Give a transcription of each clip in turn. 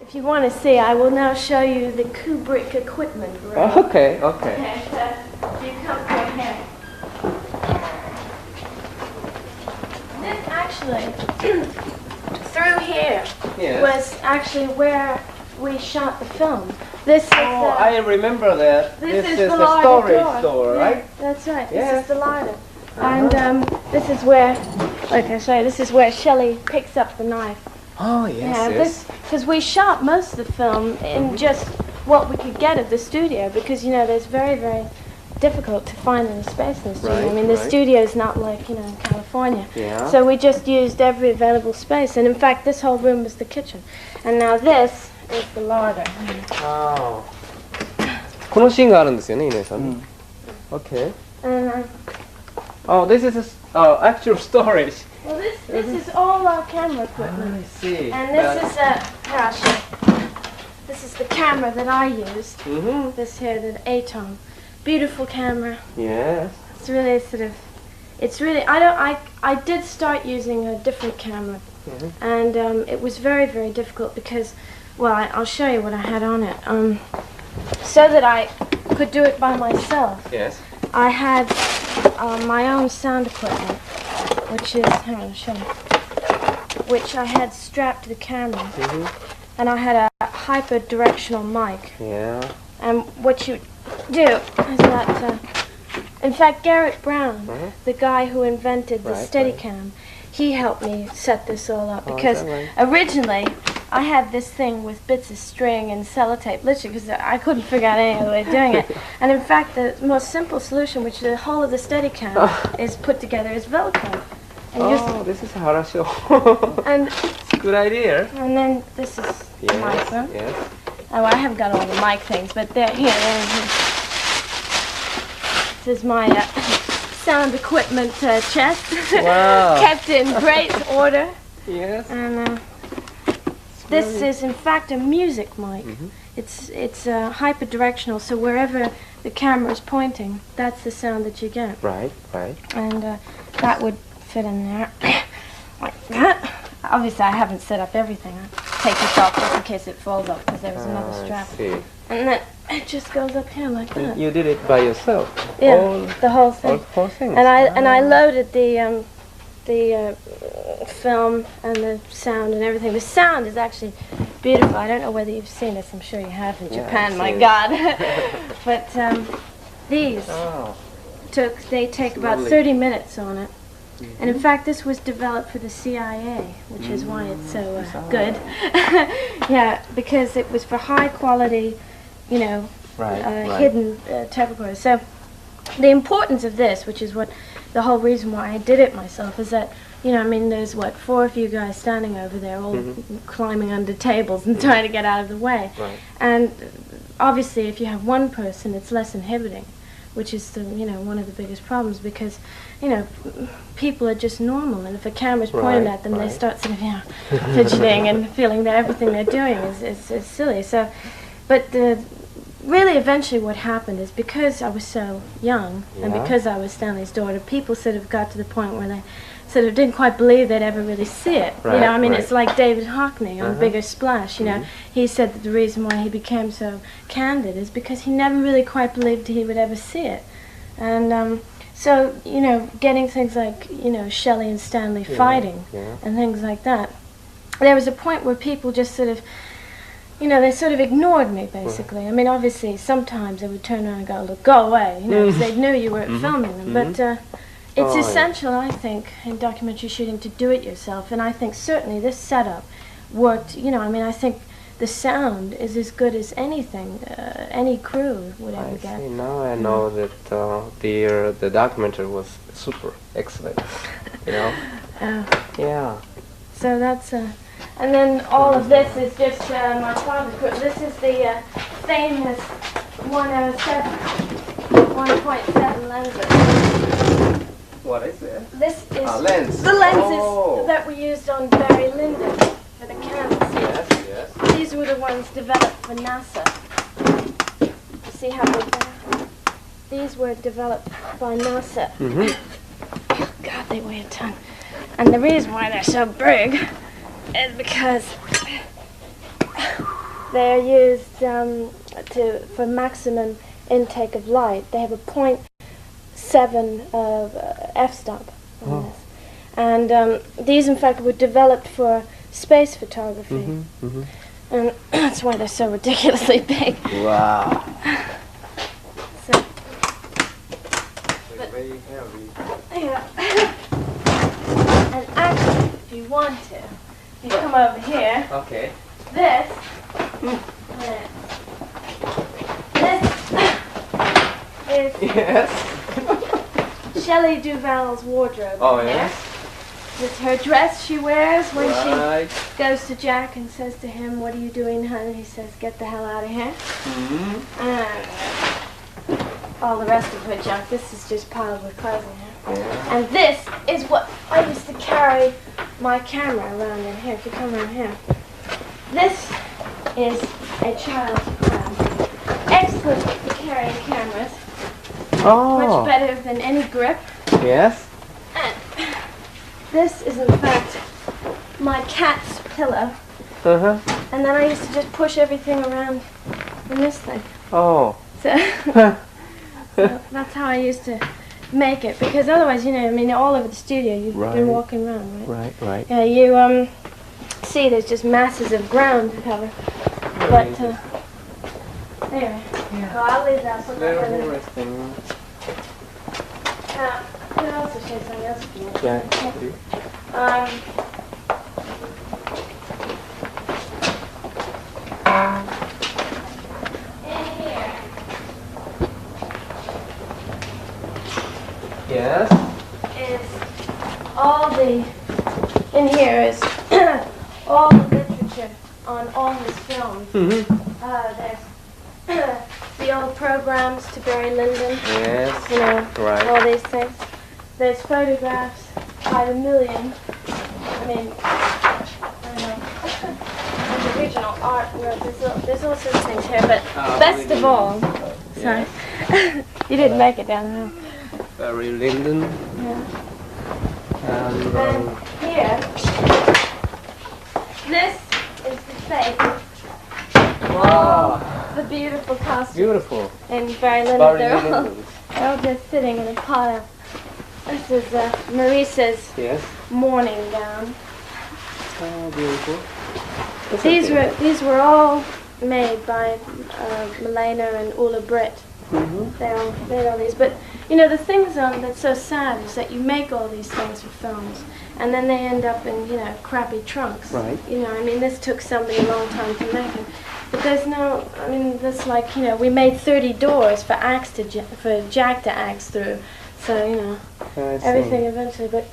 If you want to see, I will now show you the Kubrick equipment room. Okay. Okay, so you come through here. This actually, through here, was actually where we shot the film. This is I remember that. This is the larder storage door, right? Yeah, that's right. Yes. This is the larder. And this is where, like I say, this is where Shelley picks up the knife. Oh, yes. Because we shot most of the film in just what we could get at the studio, because, you know, there's very, very difficult to find any space in the studio. Right, I mean, the studio is not like, you know, in California. Yeah. So we just used every available space. And in fact, this whole room was the kitchen. And now this is the larder. Oh. このシーンがあるんですよね、稲さん。Okay. And Oh, this is actual storage. well, this is all our camera equipment. I see. And this is here I'll show you. This is the camera that I use. This here, the Atom. Beautiful camera. Yes. It's really sort of, it's really, I did start using a different camera. And it was very, very difficult because, well, I'll show you what I had on it. So that I could do it by myself. Yes. I had my own sound equipment, which is, hang on, I'll show you, which I had strapped to the camera. And I had a hyper-directional mic. Yeah. And what you do is that, in fact, Garrett Brown, the guy who invented the Steadicam, he helped me set this all up, because originally I had this thing with bits of string and sellotape, literally, because I couldn't figure out any other way of doing it. And in fact, the most simple solution, which the whole of the Steadicam is put together, is Velcro. And this is Harasho. And it's a good idea. And then this is the microphone. Yes. Oh, I haven't got all the mic things, but they're here. This is my sound equipment chest. Wow. Kept in great order. Yes. And this is in fact a music mic. It's hyper-directional, so wherever the camera is pointing, that's the sound that you get. Right. And that would fit in there like that. Obviously, I haven't set up everything. I'll take this off just in case it falls off, because there was another strap. I see. And then it just goes up here like that. You did it by yourself? Yeah, the whole thing. All the whole thing. And I loaded the film and the sound and everything. The sound is actually beautiful. I don't know whether you've seen this. I'm sure you have in Japan. My God! But these they take about 30 minutes on it. And in fact, this was developed for the CIA, which is why it's so good. Yeah, because it was for high quality, you know, hidden tape recorders. So the importance of this, which is what the whole reason why I did it myself, is that, you know, I mean, there's what, 4 of you guys standing over there, all climbing under tables and trying to get out of the way. And obviously, if you have one person, it's less inhibiting, which is the, you know, one of the biggest problems, because, you know, people are just normal, and if a camera's pointed at them, they start sort of, you know, fidgeting and feeling that everything they're doing is silly. So, but really, eventually, what happened is, because I was so young and because I was Stanley's daughter, people sort of got to the point where they sort of didn't quite believe they'd ever really see it. You know, I mean, it's like David Hockney on Bigger Splash. You know, he said that the reason why he became so candid is because he never really quite believed he would ever see it. And so, you know, getting things like, you know, Shelley and Stanley fighting and things like that, there was a point where people just sort of, you know, they sort of ignored me, basically. I mean, obviously, sometimes they would turn around and go, look, go away, you know, because they knew you were filming them. But it's essential, I think, in documentary shooting to do it yourself. And I think certainly this setup worked, you know, I mean, I think the sound is as good as anything, any crew would ever get. See, now I know that the documentary was super excellent, you know? Yeah. So that's, and then all of this is just my father's crew. This is the famous 1.7 lenses. What is it? This is lens. the lenses that were used on Barry Lyndon for the cameras. Yes. These were the ones developed for NASA. See how big they are? These were developed by NASA. God, they weigh a ton. And the reason why they're so big is because They're used for maximum intake of light. They have a 0.7 f-stop on this. And these, in fact, were developed for space photography. And that's why they're so ridiculously big. Wow. So, They're very heavy. yeah. And actually, if you want to, you come over here. Okay. This is Yes. Shelley Duvall's wardrobe. Oh, in there. yes. This is her dress she wears when Right. she goes to Jack and says to him, "What are you doing, honey?" He says, "Get the hell out of here." And all the rest of her junk. This is just piled with clothes in here. Yeah. And this is what I used to carry my camera around in here. If you come around here. This is a child's pram. Excellent for carrying cameras. Oh. Much better than any grip. Yes. And this is in fact my cat's pillow. Uh-huh. And then I used to just push everything around in this thing. Oh. So, so that's how I used to make it. Because otherwise, you know, I mean, all over the studio, you've been walking around, right? Right. Yeah, you see there's just masses of ground to cover. But anyway, so I'll leave that. Put that Very in. interesting. I can also show you something else if you want. Yeah. In here Yes. is all the. In here is all the literature on all his films. There's the old programs to Barry Lyndon. Yes. You know, Right. all these things. There's photographs by the million. I mean, I don't know. There's original artwork. There's all sorts of things here, but best of all, sorry, you didn't make it down there. Barry Lyndon. Yeah. And Here, this is the face. wow. The beautiful costume. Beautiful. And Barry Lyndon, Barry they're Lyndon. all just sitting in a pile. This is Maurice's Yes. morning gown. Oh, beautiful. These were all made by Milena and Ulla Britt. They all made all these. But you know, the things that's so sad is that you make all these things for films, and then they end up in, you know, crappy trunks. Right. You know, I mean, this took somebody a long time to make it. But there's no, I mean, that's like, you know, we made 30 doors for for Jack to axe through. So, you know, everything eventually. But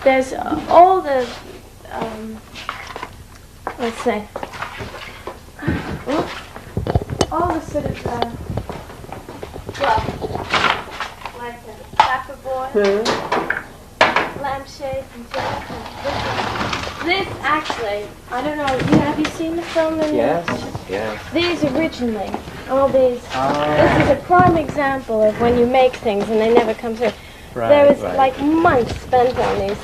there's all the, let's say, all the sort of, well, like a Dapper Boy, lampshades and Jack. This actually, I don't know, have you seen the film? Yes. These originally, all these, this is a prime example of when you make things and they never come through. There was like months spent on these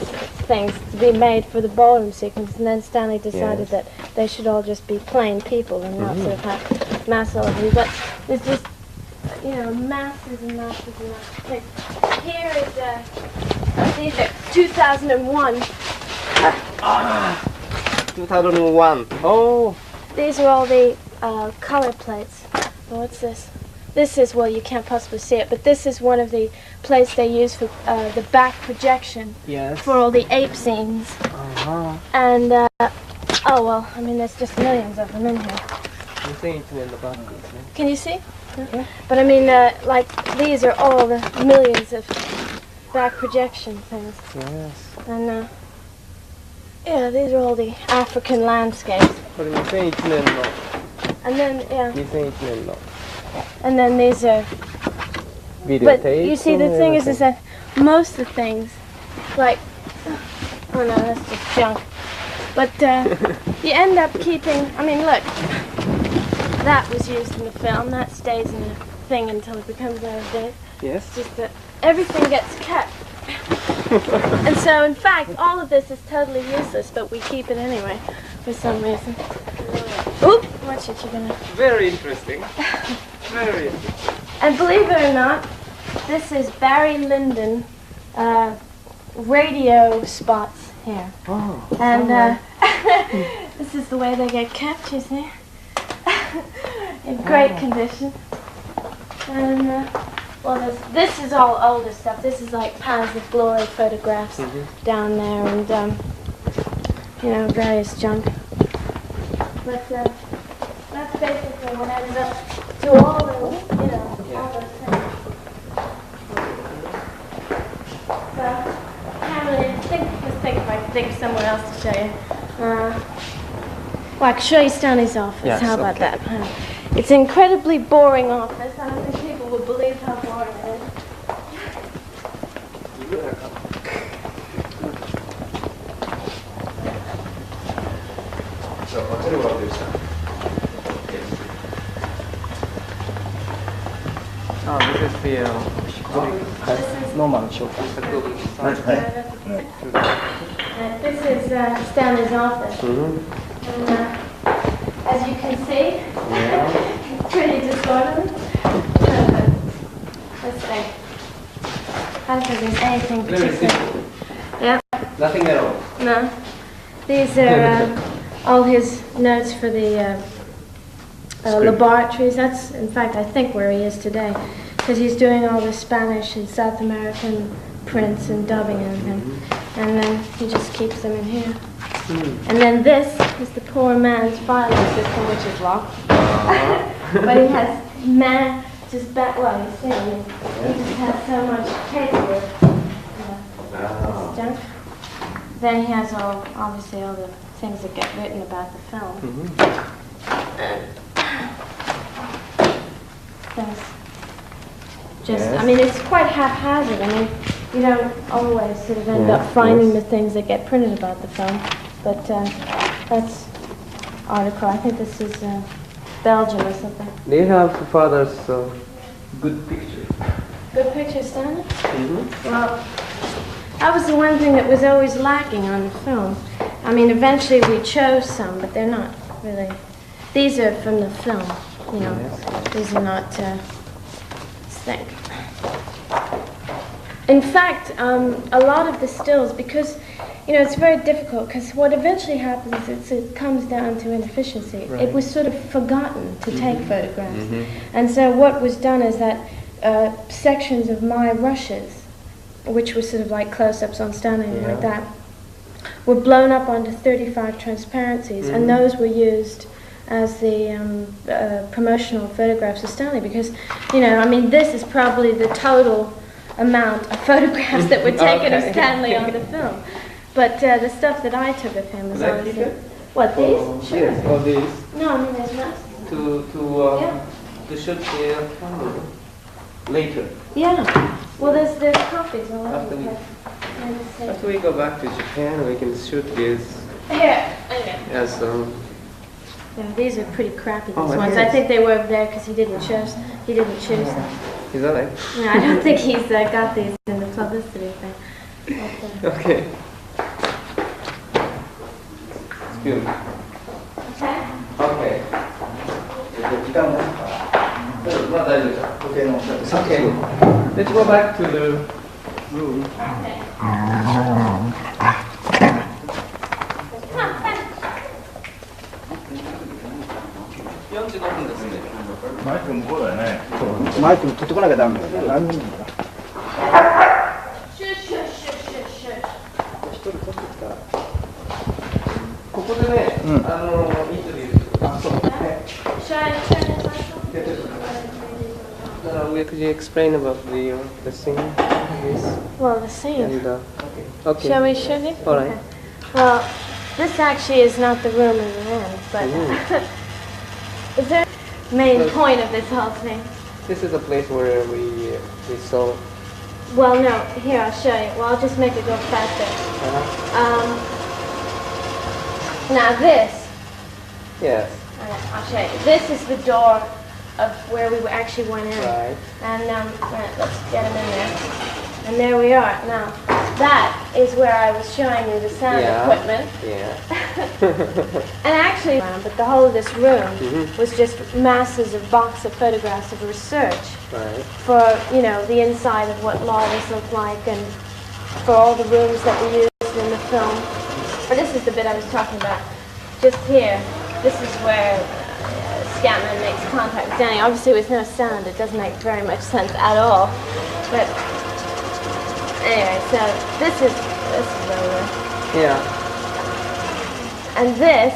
things to be made for the ballroom sequence, and then Stanley decided that they should all just be plain people and not sort of have mass all over you. But there's just, you know, masses and masses and masses of things. Here is, these are 2001. 2001. Oh. These are all the color plates. Oh, what's this? This is, well, you can't possibly see it, but this is one of the plates they use for the back projection for all the ape scenes. And, oh, well, I mean, there's just millions of them in here. You see it in the back. Can you see? Yeah. But, I mean, like, these are all the millions of back projection things. Yes. And, yeah, these are all the African landscapes. And then, yeah. And then these are Videotapes. But you see, the thing is that most of the things, like, oh no, that's just junk. But you end up keeping, I mean, look, that was used in the film. That stays in the thing until it becomes out of date. Yes. It's just that everything gets kept. And so, in fact, all of this is totally useless, but we keep it anyway, for some reason. Oop! Watch it, you're gonna... Very interesting. Very interesting. And believe it or not, this is Barry Lyndon radio spots here. Oh. And this is the way they get kept, you see. In great condition. And well, this is all older stuff. This is like Paths of Glory photographs down there, and you know, various junk. But that's basically what ended up to all the, you know, all those things. So, I can't really think if I can think of somewhere else to show you. Well, I can show you Stanley's office. Yes, How about okay. that? It's an incredibly boring office. I don't think people would believe how boring it is. So, I'll tell you what I'll do, sir. Oh, this is the normal show. This is Stanley's office. And as you can see, it's pretty disorderly. Let's see. I don't think there's anything particular. Yeah. Nothing at all. No. These are all his notes for the laboratories. That's, in fact, I think where he is today, because he's doing all the Spanish and South American prints and dubbing and everything. And then he just keeps them in here. And then this is the poor man's filing system, which is locked. But he has just back. Well, you see, he just has so much paperwork. Junk. Then he has obviously all the things that get written about the film. Things. I mean, it's quite haphazard. I mean, you don't always sort of end up finding the things that get printed about the film. But that's article. I think this is Belgium or something. Do you have father's good picture? Good picture, Stanley? Well, that was the one thing that was always lacking on the film. I mean, eventually we chose some, but they're not really. These are from the film, you know. These are not. Let's think. In fact, a lot of the stills, because, you know, it's very difficult, because what eventually happens is it comes down to inefficiency. Right. It was sort of forgotten to take photographs. And so what was done is that sections of my rushes, which were sort of like close-ups on Stanley and like that, were blown up onto 35 transparencies, and those were used as the promotional photographs of Stanley, because, you know, I mean, this is probably the total amount of photographs that were taken of Stanley on the film. But the stuff that I took of him was obviously... What, these? Sure. Yes, all these. No, I mean, there's not. To shoot the camera later. Yeah. Well, there's copies all over After the we- place. After we go back to Japan, we can shoot this Here. Okay. as Yeah, these are pretty crappy, Oh, these it ones. is. I think they were over there because he didn't choose them. Is that it? No, I don't think he's got these in the publicity thing. But, Okay. Good. okay. Okay. Okay. Let's go back to the room. Okay. 45分ですね。マイク向こうだよね。マイク取ってこなきゃダメだよ。何人だよ。シュッシュッシュッシュッシュッ。一人取ってきた。ここでね、インタビュー。あ、そう。Should I turn it like Could you explain about the scene? This Well, the scene. and okay. Shall we show it? All right. Okay. Well, this actually is not the room in the end, but is there a main point of this whole thing? This is a place where we saw. Well, no. Here, I'll show you. Well, I'll just make it go faster. Now this. Yes. I'll show you. This is the door of where we actually went in. Right. And let's get him in there. And there we are. Now, that is where I was showing you the sound equipment. Yeah. And actually, but the whole of this room was just masses of box of photographs of research for, you know, the inside of what lavas look like and for all the rooms that we used in the film. But this is the bit I was talking about. Just here, this is where Scatman makes contact with Danny. Obviously with no sound, it doesn't make very much sense at all. But anyway, so this is over. Yeah. And this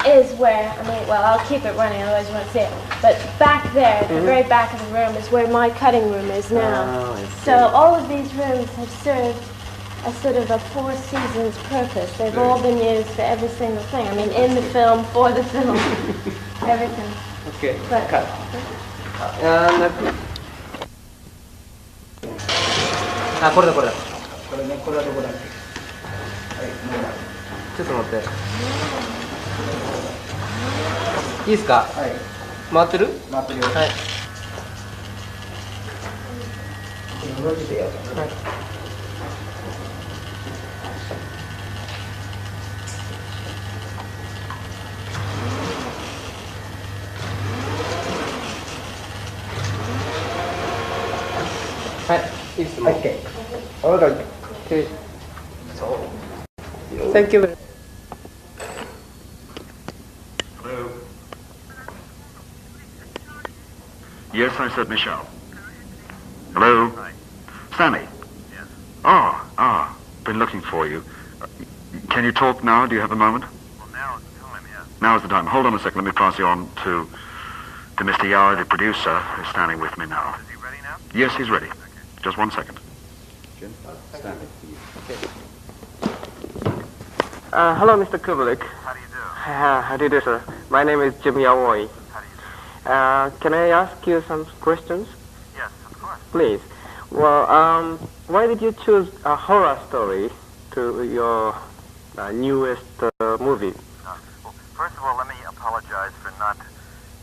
is where, I mean, well, I'll keep it running, otherwise you won't see it. But back there, at the very back of the room, is where my cutting room is now. Oh, so all of these rooms have served a sort of a four seasons purpose. They've all been used for every single thing. I mean, in the film, for the film, everything. Okay. But, Cut.これだ。これね、これはどこだっけ。はい、もうだ。ちょっと待って。いいですか？はい。回ってる？回ってるよ。はい。動きでやる。はい。はい、いいですね。OK。All right. Okay. Thank you very much. Hello. Yes, I said Michelle. Hello. Hi. Stanley. Yes. Been looking for you. Can you talk now? Do you have a moment? Well, now is the time, yes. Now is the time. Hold on a second. Let me pass you on to Mr. Yao, the producer, who's standing with me now. Is he ready now? Yes, he's ready. Okay. Just 1 second. Hello, Mr. Kubrick. How do you do? How do you do, sir? My name is Jim Yaoi. How do you do? Can I ask you some questions? Yes, of course. Please. Well, why did you choose a horror story to your newest movie? Well, first of all, let me apologize for not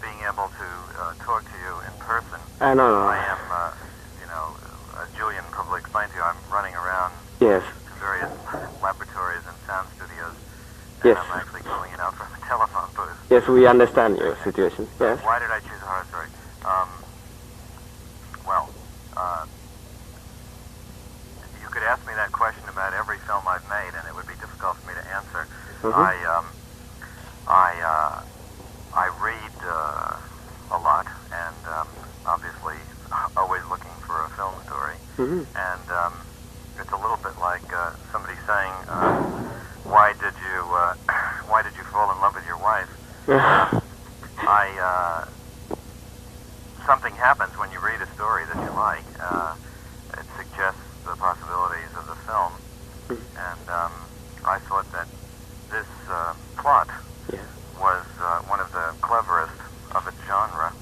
being able to talk to you in person. No. I am, as Julian probably explained to you, I'm running around Yes. to various laboratories and sound studios. And Yes. I'm actually calling it out from a telephone booth. Yes, we understand your situation. Yes. Why did I choose a horror story? You could ask me that question about every film I've made, and it would be difficult for me to answer. I read a lot, and obviously always looking for a film story. And it's a little bit like somebody saying, "Why did you fall in love with your wife?" Something happens when you read a story that you like. It suggests the possibilities of the film, and I thought that this plot was one of the cleverest of its genre,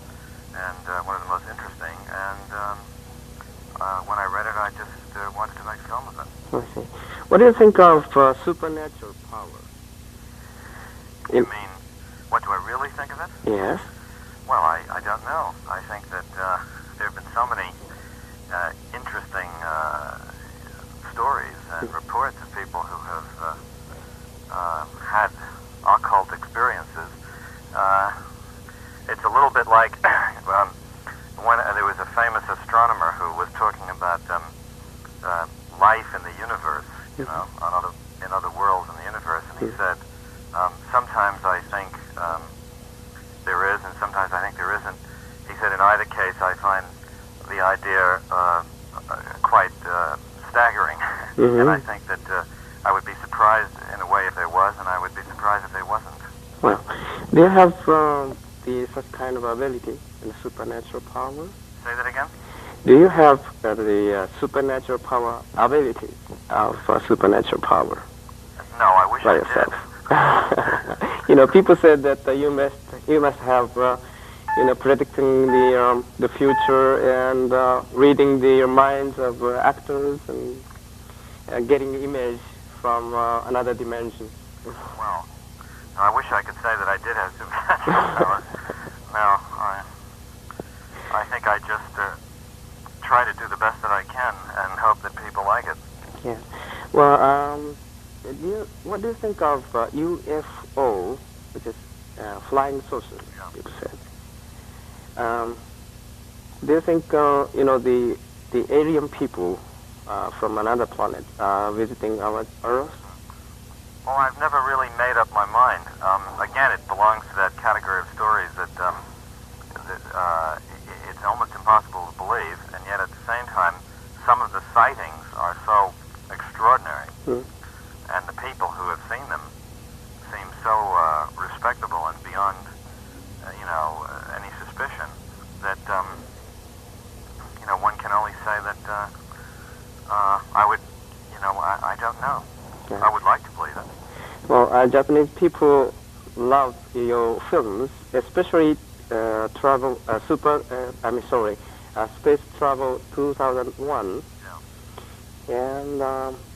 and one of the most interesting. And when I read it, I just wanted to make film of it. I see. What do you think of supernatural power? You mean, what do I really think of it? Yes. Well, I don't know. I think that there have been so many interesting stories and reports of people who have had occult experiences. It's a little bit like there was a famous astronomer who was talking about life in the universe, in other worlds in the universe, and he said, sometimes I think there is, and sometimes I think there isn't. He said, in either case, I find the idea quite staggering, and I think that I would be surprised in a way if there was, and I would be surprised if there wasn't. Well, do you have such kind of ability and supernatural power? Say that again? Do you have the supernatural power ability of supernatural power? No, I wish by I yourself? did. People said that you must have predicting the future and reading the minds of actors and getting image from another dimension. Well, I wish I could say that I did have supernatural power. No, I think I just try to do the best that I can and hope that people like it. Yeah. Well, what do you think of UFO, which is flying saucers, people said? Do you think, the alien people from another planet visiting our Earth? Well, I've never really made up my mind. Again, it belongs to that category of stories that it's almost impossible to believe, and yet at the same time, some of the sightings are so extraordinary, and the people who have seen them seem so respectable and beyond, any suspicion that, one can only say that I would, I don't know. Yeah. I would like to believe it. Well, Japanese people love your films, especially Space Travel 2001. Yeah. And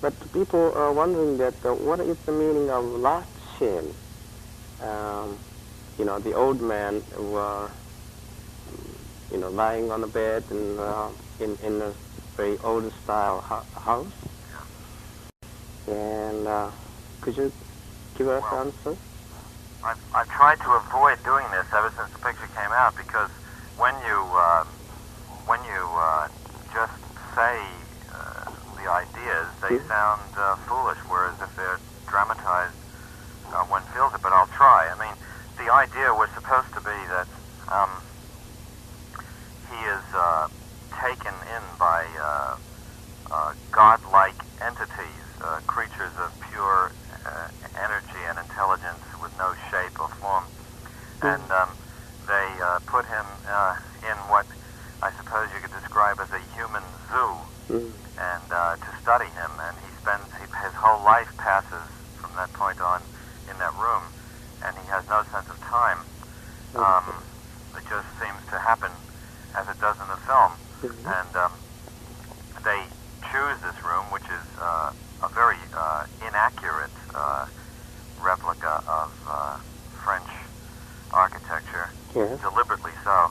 but people are wondering that what is the meaning of last scene? The old man were, lying on the bed and in a very old style house. And could you give us an answer? I've tried to avoid doing this ever since the picture came out, because when you just say the ideas, they sound foolish, whereas if they're dramatized, one feels it. But I'll try. I mean, the idea was supposed to be that he is taken in by godlike entities, creatures of pure energy and intelligence with no shape or form, and they put him in what I suppose you could describe as a human zoo, and to study him, and his whole life passes from that point on in that room, and he has no sense of time. It just seems to happen as it does in the film, and they choose this room, which is a very inaccurate replica of French architecture, deliberately so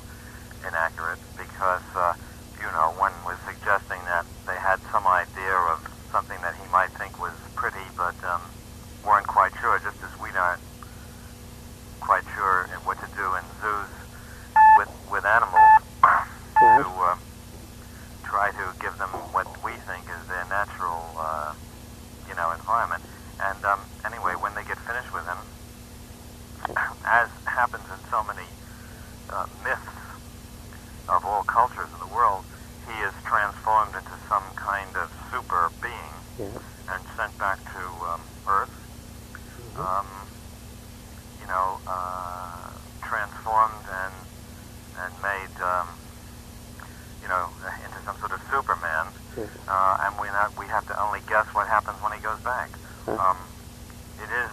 inaccurate, because one was suggesting that they had some idea of something that he might think was pretty, but weren't quite sure, just as we aren't quite sure what to do in zoos with animals to try to give them what we think is their natural environment. And anyway, when they get finished with him, as happens in so many myths of all cultures in the world, he is transformed into some kind of super being and sent back to Earth, transformed and made, into some sort of Superman, and we have to only guess what happens when he goes back. It is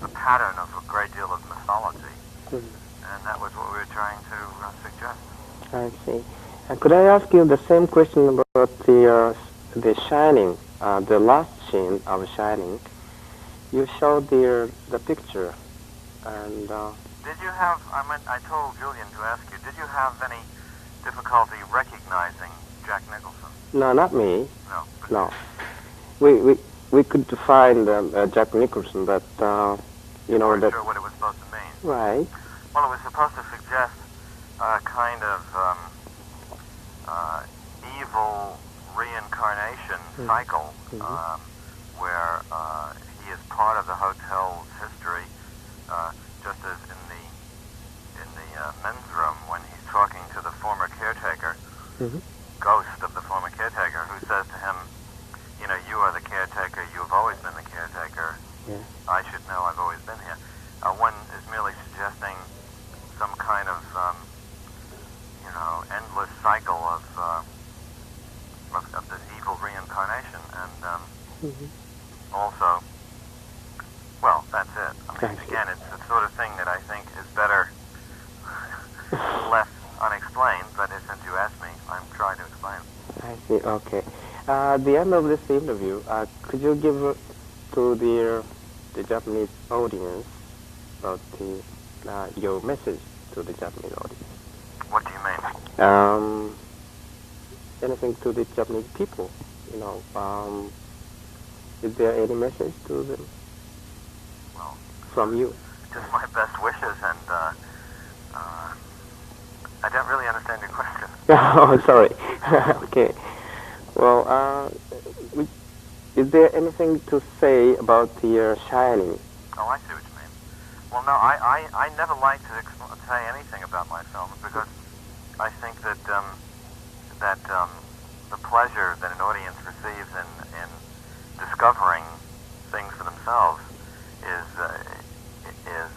the pattern of a great deal of mythology, and that was what we were trying to suggest. I see. Could I ask you the same question about the Shining, the last scene of Shining? You showed the picture, and did you have? I told Julian to ask you. Did you have any difficulty recognizing Jack Nicholson? No, not me. No. No. We could find Jack Nicholson, but you weren't sure what it was supposed to mean. Right. Well, it was supposed to suggest a kind of evil reincarnation cycle, where he is part of the hotel's history, just as in the men's room when he's talking to the former caretaker, ghost of the former caretaker, who says to him, you are the caretaker, you have always been the caretaker, I should know, I've always been here. One is merely suggesting some kind of, endless cycle of this evil reincarnation, and also, well, that's it. I mean, again, it's the sort of thing that I think is better left unexplained, but since you asked me, I'm trying to explain. I see, okay. At the end of this interview, could you give to the Japanese audience about your message to the Japanese audience? What do you mean? Anything to the Japanese people, is there any message to them? Well, from you? Just my best wishes, and I don't really understand your question. Oh, sorry. Okay. Well, is there anything to say about the Shining? Oh, I see what you mean. Well, no, I never like to say anything about my films because I think that the pleasure that an audience receives in discovering things for themselves is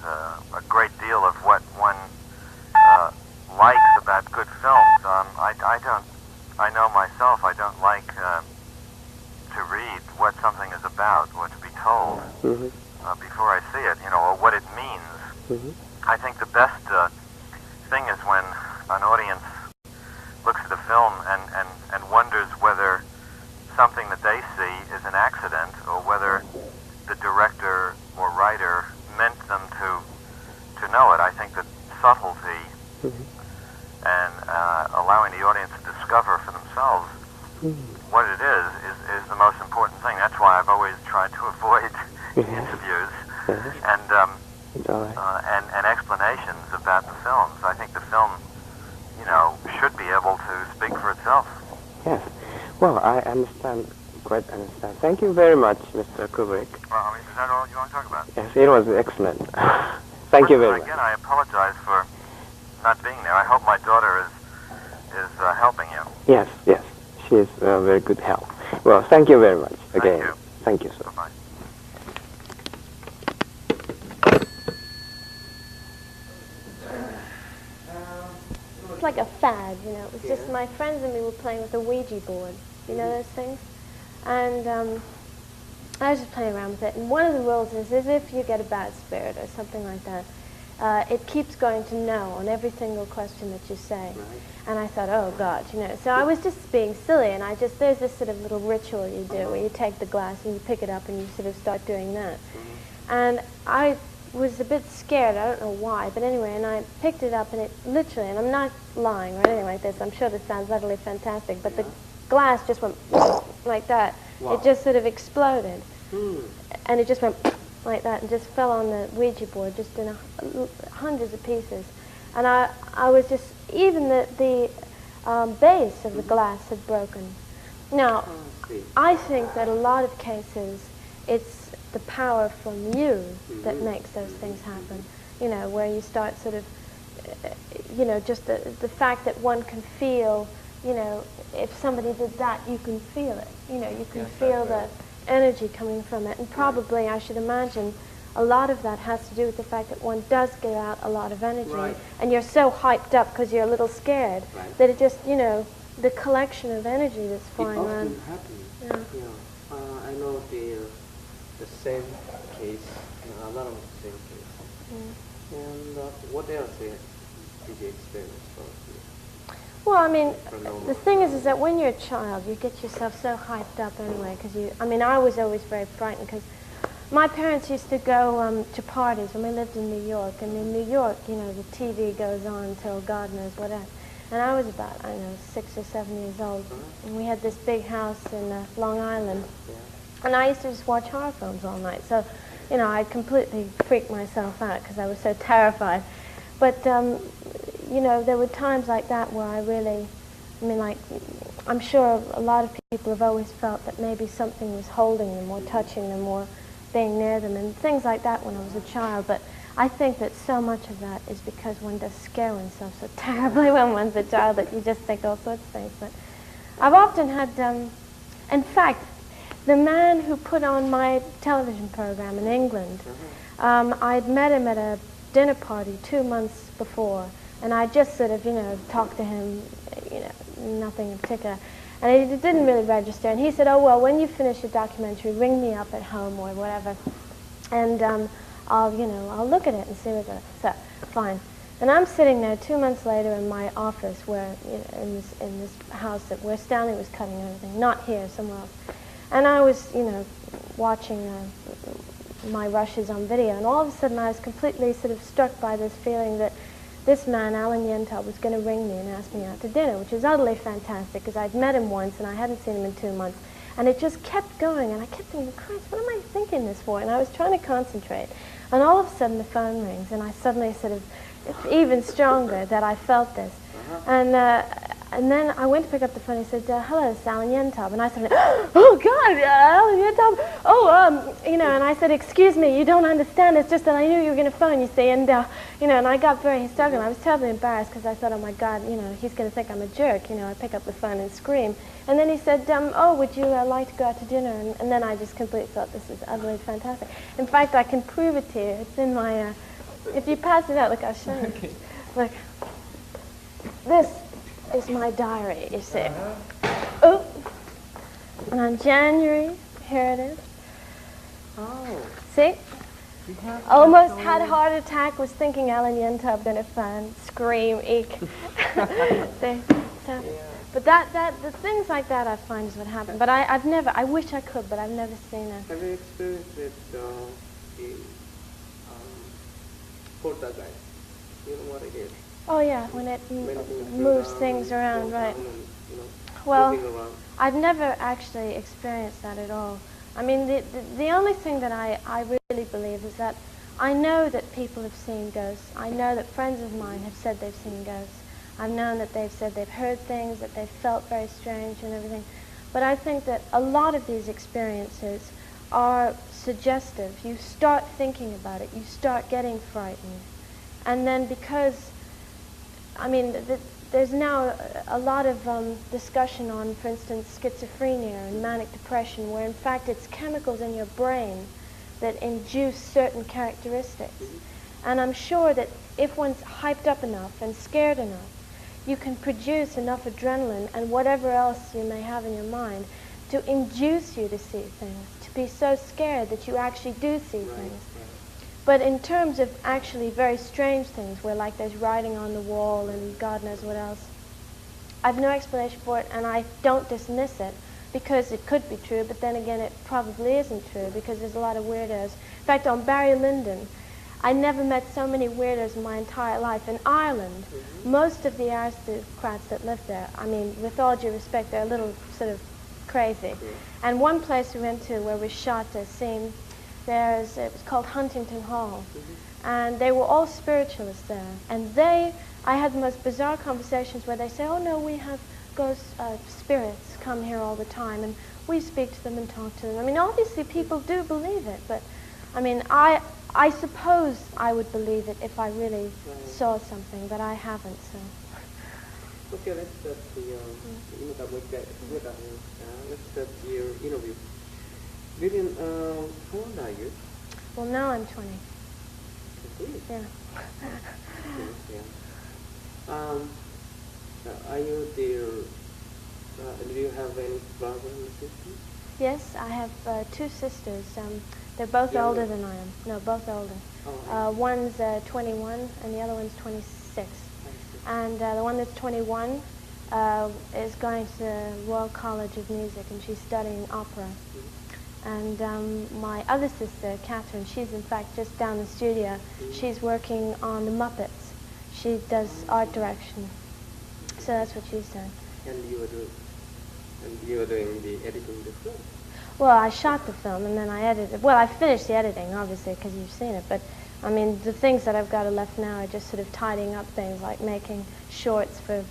a great deal of what one likes about good films. I know myself, I don't like to read what something is about or to be told before I see it, or what it means. I think the best thing is when an audience looks at a film and wonders whether something that they see is an accident or whether the director or writer meant them to know it. I think that subtlety and allowing the audience to discover for themselves what it is the most important thing. That's why I've always tried to avoid interviews and explanations about the films. I think the film, should be able to speak for itself. Yes. Well, I understand, quite understand. Thank you very much, Mr. Kubrick. Well, is that all you want to talk about? Yes, it was excellent. Thank you very much. Again, I apologize for not being there. I hope my daughter is helping you. Yes, yes. She is very good help. Well, thank you very much again. Thank you. Thank you, sir. Bye-bye. It's like a fad, It was just my friends and me were playing with a Ouija board. You know those things? And I was just playing around with it. And one of the rules is if you get a bad spirit or something like that, it keeps going to no on every single question that you say. Right. And I thought, oh God, So I was just being silly, and there's this sort of little ritual you do where you take the glass and you pick it up and you sort of start doing that. And I was a bit scared, I don't know why, but anyway, and I picked it up and it literally, and I'm not lying or anything like this, I'm sure this sounds utterly fantastic, but the glass just went like that. Wow. It just sort of exploded. And it just went like that and just fell on the Ouija board just in hundreds of pieces. And I was just, even the base of the glass had broken. Now, I think that a lot of cases it's the power from you that makes those things happen. Where you start sort of, just the fact that one can feel, if somebody did that, you can feel it. You can feel the energy coming from it. And probably, I should imagine, a lot of that has to do with the fact that one does get out a lot of energy. Right. And you're so hyped up because you're a little scared that it just, the collection of energy that's flying around. It often happens. I know the same case, a lot of the same case. And what else did you experience for you? Well, I mean, the thing is that when you're a child, you get yourself so hyped up anyway, because I was always very frightened, because my parents used to go to parties when we lived in New York, and in New York, the TV goes on until God knows what else. And I was about, 6 or 7 years old, and we had this big house in Long Island, and I used to just watch horror films all night. So, I completely freaked myself out because I was so terrified. But, there were times like that where I really, I'm sure a lot of people have always felt that maybe something was holding them or touching them or being near them and things like that when I was a child. But I think that so much of that is because one does scare oneself so terribly when one's a child that you just think all sorts of things. But I've often had, in fact, the man who put on my television program in England, I'd met him at a dinner party 2 months before, and I just sort of, talked to him, nothing in particular. And it didn't really register. And he said, oh, well, when you finish your documentary, ring me up at home or whatever, and I'll look at it and see what it is. So, fine. And I'm sitting there 2 months later in my office where, in this house where Stanley was cutting everything, not here, somewhere else. And I was, watching my rushes on video, and all of a sudden I was completely sort of struck by this feeling that this man, Alan Yentl, was going to ring me and ask me out to dinner, which is utterly fantastic, because I'd met him once and I hadn't seen him in 2 months. And it just kept going, and I kept thinking, Christ, what am I thinking this for? And I was trying to concentrate. And all of a sudden the phone rings, and I suddenly sort of, it's even stronger that I felt this. And then I went to pick up the phone. He said, hello, it's Alan Yentob. And I said, oh, God, Alan Yentob. Oh, you know, and I said, excuse me, you don't understand. It's just that I knew you were going to phone, you see. And, you know, and I got very hysterical. I was terribly embarrassed because I thought, oh, my God, you know, he's going to think I'm a jerk. You know, I pick up the phone and scream. And then he said, oh, would you like to go out to dinner? And then I just completely thought, this is utterly fantastic. In fact, I can prove it to you. It's in my, if you pass it out, look, I'll show you. Okay. Look, this is my diary, you see. Oh, and on January, here it is. Oh. See? Almost had a heart attack, was thinking Alan Yentob gonna phone, scream, eek. See? So, but the things like that I find is what happened. But I've never, I wish I could, but I've never seen it. Have you experienced it in poltergeist? You know what it is? Oh yeah, when it moves things around, right. Well, I've never actually experienced that at all. I mean, the only thing that I really believe is that I know that people have seen ghosts. I know that friends of mine have said they've seen ghosts. I've known that they've said they've heard things, that they've felt very strange and everything. But I think that a lot of these experiences are suggestive. You start thinking about it. You start getting frightened. And then because, I mean, there's now a lot of discussion on, for instance, schizophrenia and manic depression, where in fact it's chemicals in your brain that induce certain characteristics. And I'm sure that if one's hyped up enough and scared enough, you can produce enough adrenaline and whatever else you may have in your mind to induce you to see things, to be so scared that you actually do see things. But in terms of actually very strange things, where like there's writing on the wall and God knows what else, I've no explanation for it, and I don't dismiss it because it could be true, but then again it probably isn't true because there's a lot of weirdos. In fact, on Lyndon, I never met so many weirdos in my entire life. In Ireland, most of the aristocrats that live there, I mean, with all due respect, they're a little sort of crazy. And one place we went to where we shot a scene, it was called Huntington Hall. And they were all spiritualists there. And I had the most bizarre conversations where they say, oh no, we have ghost spirits come here all the time, and we speak to them and talk to them. I mean, obviously people do believe it, but I mean, I suppose I would believe it if I really saw something, but I haven't, so. Okay, let's start let's start your interview. Vivian, how old are you? Well, now I'm 20. Yeah. Are you do you have any brothers and sisters? Yes, I have 2 sisters. They're both older than I am. No, both older. One's 21 and the other one's 26. And the one that's 21 is going to the Royal College of Music, and she's studying opera. And my other sister, Catherine, she's in fact just down the studio. She's working on the Muppets. She does art direction. So that's what she's doing. And you are doing the editing the film? Well, I shot the film and then I edited. Well, I finished the editing, obviously, because you've seen it. But, I mean, the things that I've got left now are just sort of tidying up things, like making shorts for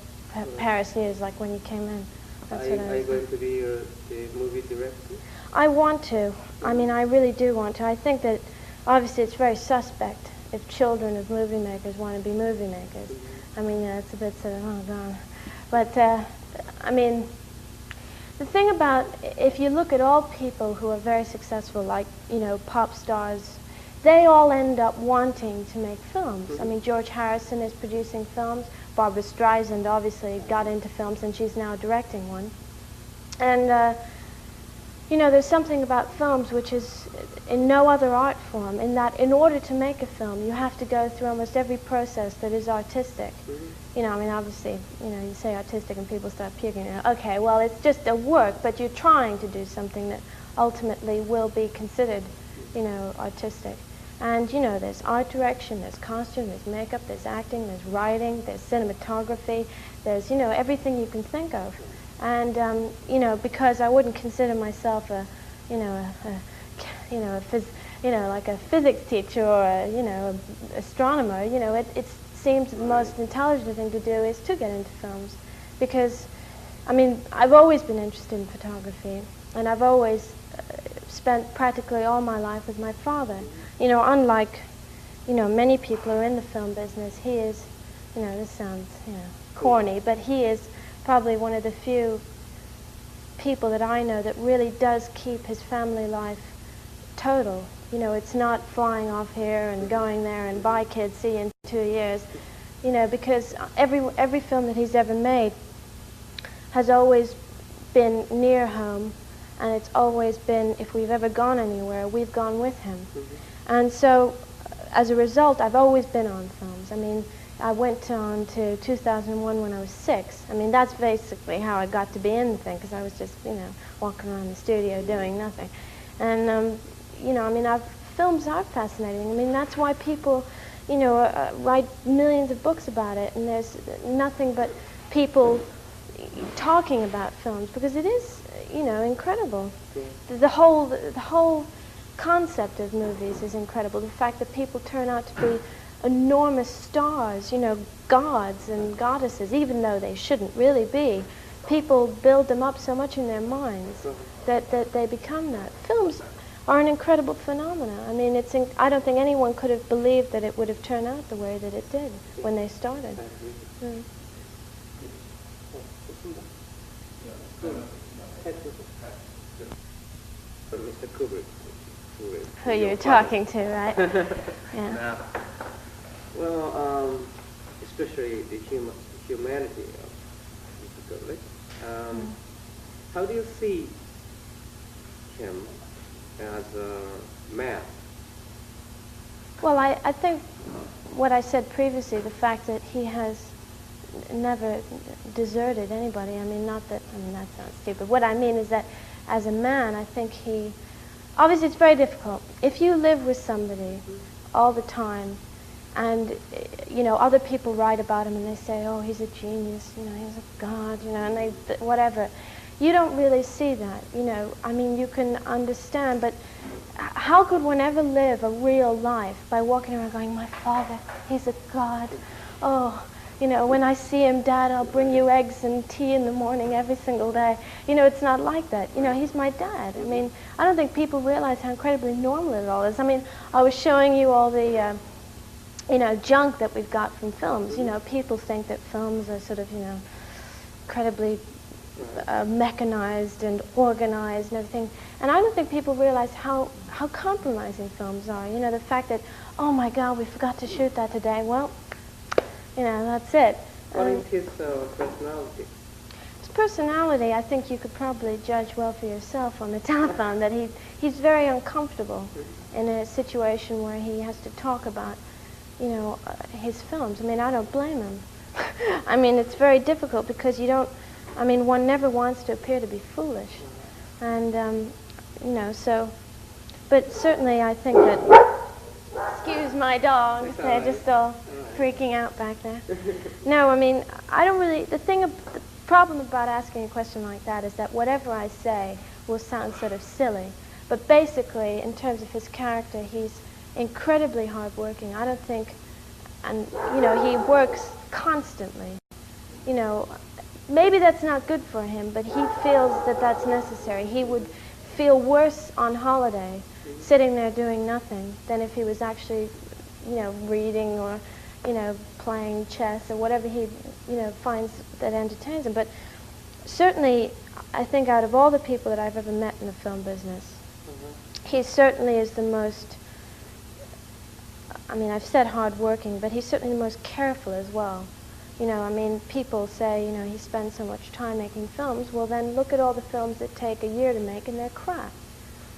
Paris News, like when you came in. That's what I was. Are you going to be the movie director? I want to. I mean, I really do want to. I think that, obviously, it's very suspect if children of movie makers want to be movie makers. I mean, it's a bit sort of, oh, God. But, I mean, the thing about, if you look at all people who are very successful, like, you know, pop stars, they all end up wanting to make films. I mean, George Harrison is producing films. Barbra Streisand obviously got into films, and she's now directing one. And, you know, there's something about films which is in no other art form, in that in order to make a film, you have to go through almost every process that is artistic. You know, I mean, obviously, you know, you say artistic and people start puking. You know, okay, well, it's just a work, but you're trying to do something that ultimately will be considered, you know, artistic. And, you know, there's art direction, there's costume, there's makeup, there's acting, there's writing, there's cinematography, there's, you know, everything you can think of. And you know, because I wouldn't consider myself a, you know, like a physics teacher or a, you know, astronomer. You know, it seems the most intelligent thing to do is to get into films, because, I mean, I've always been interested in photography, and I've always spent practically all my life with my father. You know, unlike, you know, many people who are in the film business, he is, you know, this sounds, you know, corny, but he is probably one of the few people that I know that really does keep his family life total. You know, it's not flying off here and going there and bye kids, see you in 2 years. You know, because every film that he's ever made has always been near home, and it's always been, if we've ever gone anywhere, we've gone with him. And so, as a result, I've always been on films. I mean, I went on to 2001 when I was 6. I mean, that's basically how I got to be in the thing, because I was just, you know, walking around the studio doing nothing. And, you know, I mean, films are fascinating. I mean, that's why people, you know, write millions of books about it, and there's nothing but people talking about films, because it is, you know, incredible. The whole concept of movies is incredible. The fact that people turn out to be enormous stars, you know, gods and goddesses, even though they shouldn't really be. People build them up so much in their minds that they become that. Films are an incredible phenomenon. I mean, I don't think anyone could have believed that it would have turned out the way that it did when they started. Mr. Kubrick. Who you're talking to, right? Yeah. Well, especially the humanity of Mr. Kubrick. How do you see him as a man? Well, I think what I said previously, the fact that he has never deserted anybody. I mean, that sounds stupid. What I mean is that as a man, I think obviously it's very difficult. If you live with somebody all the time, and, you know, other people write about him and they say, oh, he's a genius, you know, he's a god, you know, and whatever. You don't really see that, you know. I mean, you can understand, but how could one ever live a real life by walking around going, my father, he's a god. Oh, you know, when I see him, Dad, I'll bring you eggs and tea in the morning every single day. You know, it's not like that. You know, he's my dad. I mean, I don't think people realize how incredibly normal it all is. I mean, I was showing you all the, you know, junk that we've got from films. You know, people think that films are sort of, you know, incredibly mechanized and organized and everything. And I don't think people realize how compromising films are. You know, the fact that, oh my God, we forgot to shoot that today. Well, you know, that's it. What is his personality? His personality, I think you could probably judge well for yourself on the telephone, that he's very uncomfortable in a situation where he has to talk about, you know, his films. I mean, I don't blame him. I mean, it's very difficult because one never wants to appear to be foolish. And, you know, so, but certainly I think that, excuse my dogs, they're just all freaking out back there. No, I mean, I don't really, the problem about asking a question like that is that whatever I say will sound sort of silly. But basically, in terms of his character, he's incredibly hardworking. I don't think, and, you know, he works constantly. You know, maybe that's not good for him, but he feels that that's necessary. He would feel worse on holiday, sitting there doing nothing, than if he was actually, you know, reading or, you know, playing chess or whatever he, you know, finds that entertains him. But certainly, I think out of all the people that I've ever met in the film business, he certainly is the most, I mean, I've said hardworking, but he's certainly the most careful as well. You know, I mean, people say, you know, he spends so much time making films. Well, then look at all the films that take a year to make, and they're crap.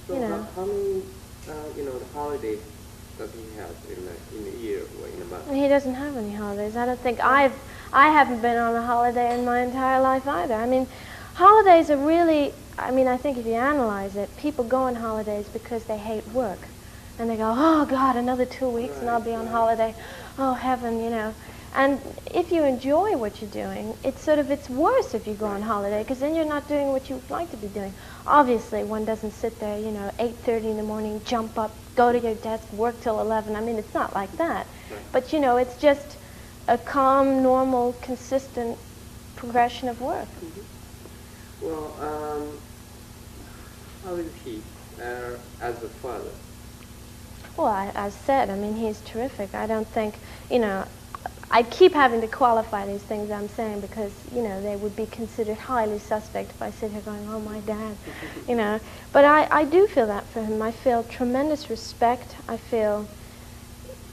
So you know. How many, you know, the holidays does he have in a year or in a month? He doesn't have any holidays. I don't think I haven't been on a holiday in my entire life either. I mean, holidays are really, I mean, I think if you analyze it, people go on holidays because they hate work. And they go, oh God, another 2 weeks and I'll be on holiday. Oh heaven, you know. And if you enjoy what you're doing, it's worse if you go on holiday, because then you're not doing what you'd like to be doing. Obviously, one doesn't sit there, 8:30 in the morning, jump up, go to your desk, work till 11. I mean, it's not like that. But, it's just a calm, normal, consistent progression of work. Well, how is he as a father? Well, I said, I mean, he's terrific. I don't think, I keep having to qualify these things I'm saying because, they would be considered highly suspect if I sit here going, oh, my dad, But I do feel that for him. I feel tremendous respect. I feel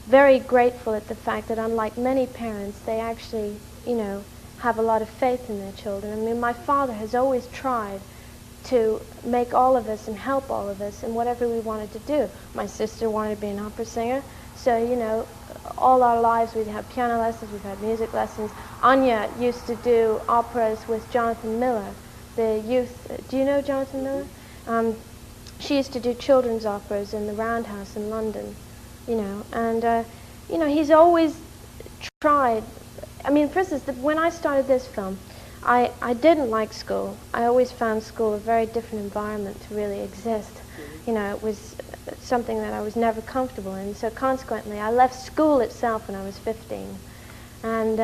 very grateful at the fact that unlike many parents, they actually, have a lot of faith in their children. I mean, my father has always tried to make all of us and help all of us in whatever we wanted to do. My sister wanted to be an opera singer, so, all our lives we'd have piano lessons, we've had music lessons. Anya used to do operas with Jonathan Miller, the youth. Do you know Jonathan Miller? She used to do children's operas in the Roundhouse in London, and, he's always tried. I mean, for instance, when I started this film, I didn't like school. I always found school a very different environment to really exist. It was something that I was never comfortable in. So consequently, I left school itself when I was 15. And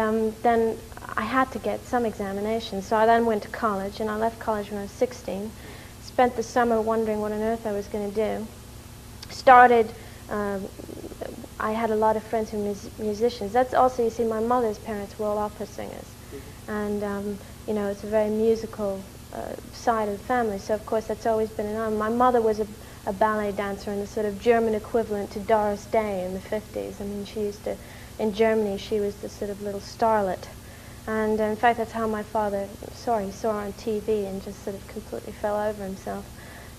then I had to get some examinations. So I then went to college, and I left college when I was 16. Spent the summer wondering what on earth I was going to do. Started, I had a lot of friends who were musicians. That's also, you see, my mother's parents were all opera singers. And, it's a very musical side of the family. So, of course, that's always been an arm. My mother was a ballet dancer and the sort of German equivalent to Doris Day in the 50s. I mean, she used to, in Germany, she was the sort of little starlet. And in fact, that's how my father, saw her on TV and just sort of completely fell over himself.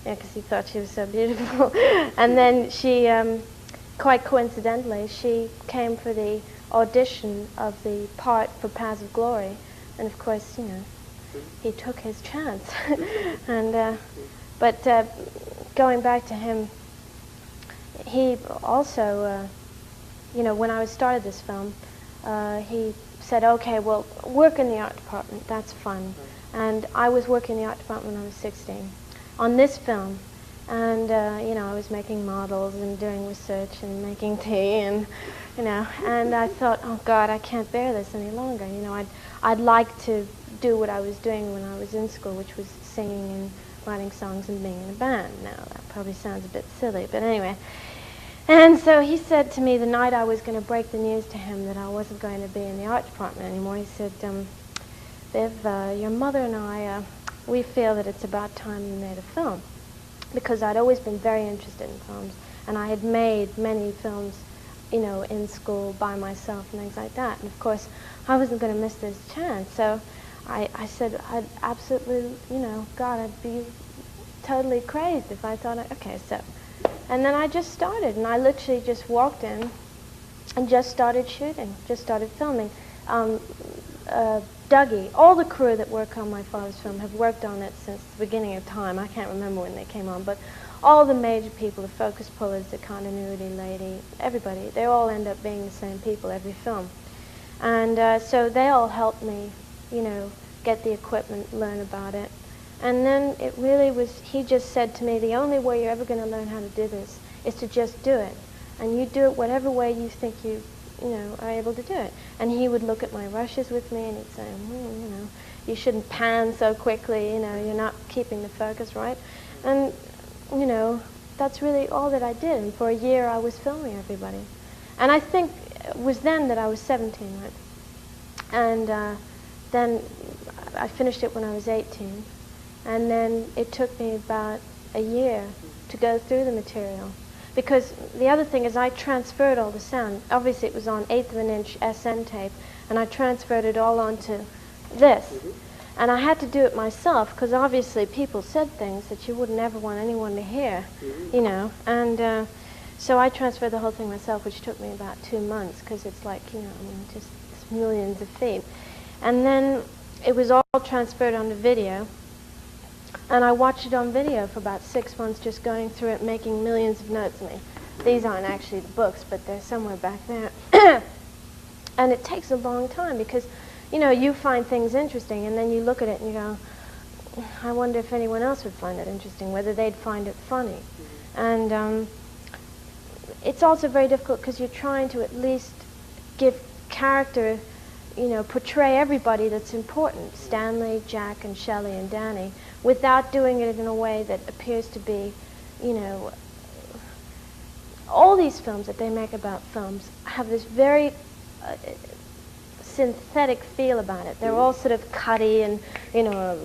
Because he thought she was so beautiful. And then she, quite coincidentally, she came for the audition of the part for Paths of Glory. And of course, he took his chance. And, but going back to him, he also, when I started this film, he said, okay, well, work in the art department, that's fun. And I was working in the art department when I was 16 on this film. And, I was making models and doing research and making tea and, and I thought, oh God, I can't bear this any longer. I'd like to do what I was doing when I was in school, which was singing and writing songs and being in a band. Now, that probably sounds a bit silly, but anyway. And so he said to me the night I was going to break the news to him that I wasn't going to be in the art department anymore, he said, Viv, your mother and I, we feel that it's about time you made a film. Because I'd always been very interested in films, and I had made many films, in school by myself and things like that. And of course, I wasn't going to miss this chance. So I said, I'd absolutely, God, I'd be totally crazed if I thought, okay, so. And then I just started, and I literally just walked in and just started shooting, just started filming. Dougie, all the crew that work on my father's film have worked on it since the beginning of time. I can't remember when they came on, but all the major people, the focus pullers, the continuity lady, everybody, they all end up being the same people every film. And so they all helped me, get the equipment, learn about it. And then it really was, he just said to me, the only way you're ever going to learn how to do this is to just do it. And you do it whatever way you think you are able to do it. And he would look at my rushes with me and he'd say, you shouldn't pan so quickly, you're not keeping the focus right. And, that's really all that I did. And for a year I was filming everybody. And I think it was then that I was 17, right? And then I finished it when I was 18. And then it took me about a year to go through the material. Because the other thing is I transferred all the sound. Obviously it was on 1/8 of an inch SN tape, and I transferred it all onto this. And I had to do it myself, because obviously people said things that you wouldn't ever want anyone to hear, And so I transferred the whole thing myself, which took me about 2 months, because it's like, just millions of feet. And then it was all transferred onto video. And I watched it on video for about 6 months, just going through it, making millions of notes. These aren't actually the books, but they're somewhere back there. And it takes a long time because, you know, you find things interesting and then you look at it and you go, I wonder if anyone else would find it interesting, whether they'd find it funny. And it's also very difficult because you're trying to at least give character, you know, portray everybody that's important, Stanley, Jack, and Shelley, and Danny, without doing it in a way that appears to be, you know, all these films that they make about films have this very synthetic feel about it. They're all sort of cutty and, you know,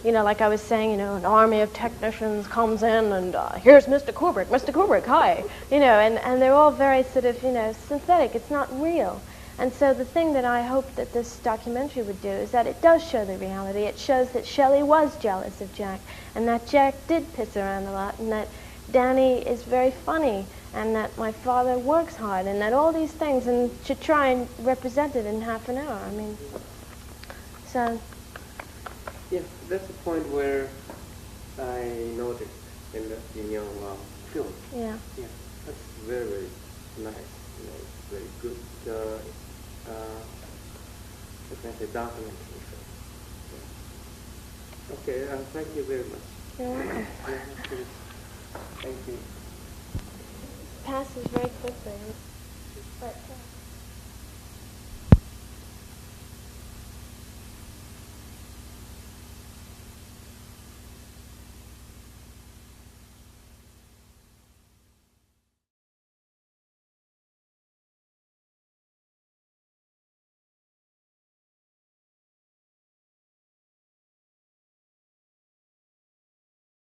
like I was saying, you know, an army of technicians comes in and here's Mr. Kubrick, hi, you know, and they're all very sort of, you know, synthetic. It's not real. And so the thing that I hope that this documentary would do is that it does show the reality. It shows that Shelley was jealous of Jack, and that Jack did piss around a lot, and that Danny is very funny, and that my father works hard, and that all these things, and to try and represent it in half an hour. I mean, so. Yeah, that's the point where I noticed in your film. Yeah. Yeah, that's very, very nice. You know, it's very good. I can say documentary film. Yeah. Okay, thank you very much. You're welcome. Thank you. Passes very quickly. But,